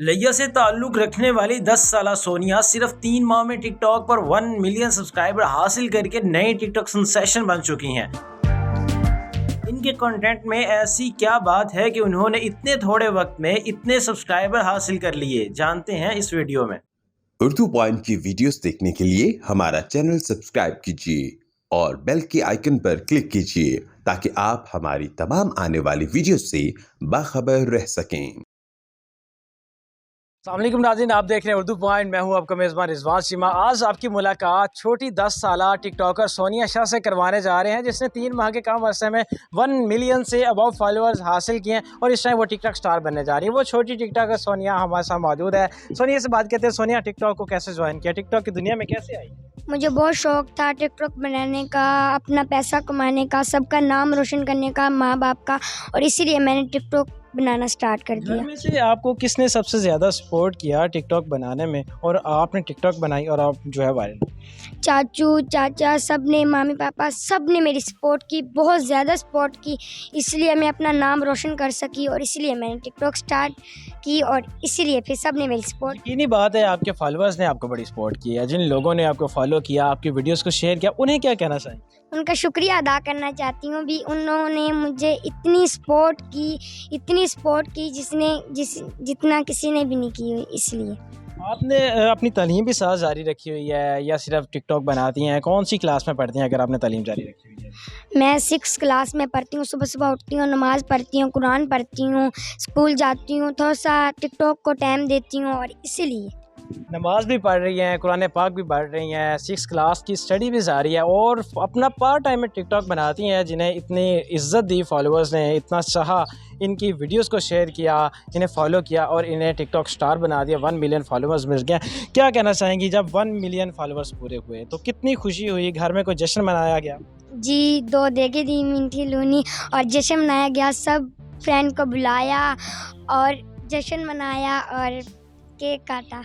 लिया से ताल्लुक रखने वाली 10 साला सोनिया सिर्फ 3 माह में टिकटॉक पर 1 मिलियन सब्सक्राइबर हासिल करके नई टिकटॉक सेंसेशन बन चुकी हैं। इनके कंटेंट में ऐसी क्या बात है कि उन्होंने इतने थोड़े वक्त में इतने सब्सक्राइबर हासिल कर लिए, जानते हैं इस वीडियो में। उर्दू पॉइंट की वीडियोस देखने के लिए हमारा चैनल सब्सक्राइब कीजिए और बेल के आइकन पर क्लिक कीजिए ताकि आप हमारी तमाम आने वाली वीडियो से बाखबर रह सकें। अस्सलाम वालेकुम नाज़रीन, आप देख रहे हैं उर्दू पॉइंट। मैं हूं आपका मेज़बान रिजवान सीमा। आज आपकी मुलाकात छोटी 10 साला टिकटॉकर सोनिया शाह से करवाने जा रहे हैं, जिसने 3 माह के कम अरसे में 1 मिलियन से अबव फॉलोअर्स हासिल किए हैं और इस टाइम वो टिकटॉक स्टार बनने जा रही है। वो छोटी टिकटॉकर सोनिया हमारे साथ मौजूद है। सोनिया से बात करते हैं। सोनिया, टिकटॉक को कैसे ज्वाइन किया, टिकटॉक की दुनिया में कैसे आई? मुझे बहुत शौक़ था टिकटॉक बनाने का, अपना पैसा कमाने का, सबका नाम रोशन करने का, माँ बाप का, और इसीलिए मैंने टिकटॉक बनाना स्टार्ट कर दिया। घर में से आपको किसने सबसे ज़्यादा सपोर्ट किया टिकटॉक बनाने में और आपने टिकटॉक बनाई और आप जो है वायरल? चाचू, चाचा, सब ने, मामी पापा, सब ने मेरी सपोर्ट की, बहुत ज़्यादा सपोर्ट की। इसलिए मैं अपना नाम रोशन कर सकी और इसीलिए मैंने टिकटॉक स्टार्ट की और इसीलिए फिर सब ने मेरी सपोर्ट। यकीनी बात है आपके फॉलोअर्स ने आपको बड़ी सपोर्ट की है। जिन लोगों ने आपको फॉलो किया, आपकी वीडियोस को शेयर किया, उन्हें क्या कहना चाहिए? उनका शुक्रिया अदा करना चाहती हूँ भी, उन्होंने मुझे इतनी सपोर्ट की जितना किसी ने भी नहीं की हुई। इसलिए आपने अपनी तालीम भी साथ जारी रखी हुई है या सिर्फ टिकटॉक बनाती हैं? कौन सी क्लास में पढ़ती हैं अगर आपने तालीम जारी रखी हुई है? मैं 6 क्लास में पढ़ती हूँ। सुबह सुबह उठती हूँ, नमाज़ पढ़ती हूँ, कुरान पढ़ती हूँ, स्कूल जाती हूँ, थोड़ा सा टिकटॉक को टाइम देती हूँ और इसीलिए। नमाज भी पढ़ रही हैं, कुरान पाक भी पढ़ रही हैं, 6 क्लास की स्टडी भी जारी है और अपना पार्ट टाइम में टिकटॉक बनाती हैं। जिन्हें इतनी इज़्ज़त दी फॉलोअर्स ने, इतना चाहा, इनकी वीडियोस को शेयर किया, इन्हें फॉलो किया और इन्हें टिकटॉक स्टार बना दिया। 1 मिलियन फॉलोअर्स मिल गए। क्या कहना चाहेंगी, जब 1 मिलियन फॉलोअर्स पूरे हुए तो कितनी खुशी हुई? घर में कोई जश्न मनाया गया? जी, 2 देगे दी मीठी लूनी और जश्न मनाया गया। सब फ्रेंड को बुलाया और जश्न मनाया और केक काटा।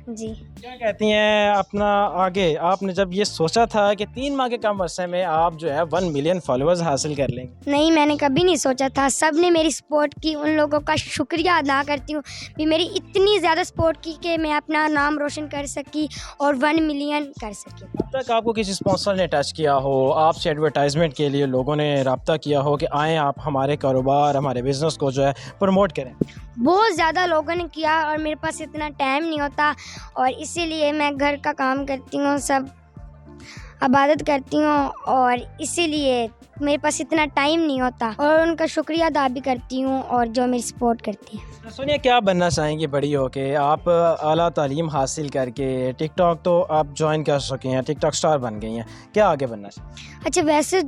जी। क्या कहती हैं अपना आगे, आपने जब ये सोचा था कि 3 माह के कम अरसे में आप जो है 1 मिलियन फॉलोअर्स हासिल कर लेंगे? नहीं, मैंने कभी नहीं सोचा था। सब ने मेरी सपोर्ट की, उन लोगों का शुक्रिया अदा करती हूँ भी, मेरी इतनी ज़्यादा सपोर्ट की कि मैं अपना नाम रोशन कर सकी और 1 मिलियन कर सकी। अब तक आपको किसी स्पॉन्सर ने टच किया हो, आपसे एडवर्टाइजमेंट के लिए लोगों ने रब्ता किया हो कि आएँ आप हमारे कारोबार, हमारे बिज़नेस को जो है प्रमोट करें? बहुत ज़्यादा लोगों ने किया और मेरे पास इतना टाइम नहीं होता और इसीलिए मैं घर का काम करती हूँ, सब इबादत करती हूँ और इसीलिए मेरे पास इतना टाइम नहीं होता और उनका शुक्रिया अदा भी करती हूँ और जो मेरी सपोर्ट करती है। सोनिया, क्या बनना चाहेंगी बड़ी होके? आप आला तालीम हासिल करके टिकटॉक तो आप ज्वाइन कर सके हैं, टिकटॉक स्टार बन गई हैं, क्या आगे बनना चाहेंगी? अच्छा, वैसे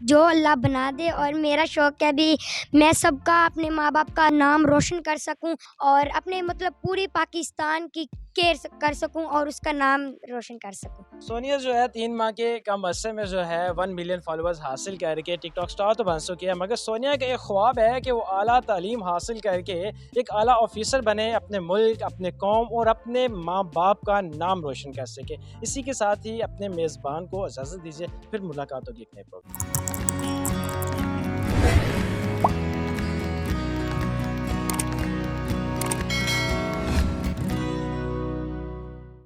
जो अल्लाह बना दे और मेरा शौक़ है भी मैं सबका, अपने माँ बाप का नाम रोशन कर सकूं और अपने मतलब पूरी पाकिस्तान की केयर कर सकूं और उसका नाम रोशन कर सकूं। सोनिया जो है 3 माह के कम अरसे में जो है 1 मिलियन फॉलोअर्स हासिल करके टिकटॉक स्टार तो बन चुकी है, मगर सोनिया का एक ख्वाब है कि वो आला तालीम हासिल करके एक आला ऑफिसर बने, अपने मुल्क, अपने कौम और अपने माँ बाप का नाम रोशन कर सके। इसी के साथ ही अपने मेज़बान को इजाज़त दीजिए, फिर मुलाकात होगी एक नए प्रोग्राम।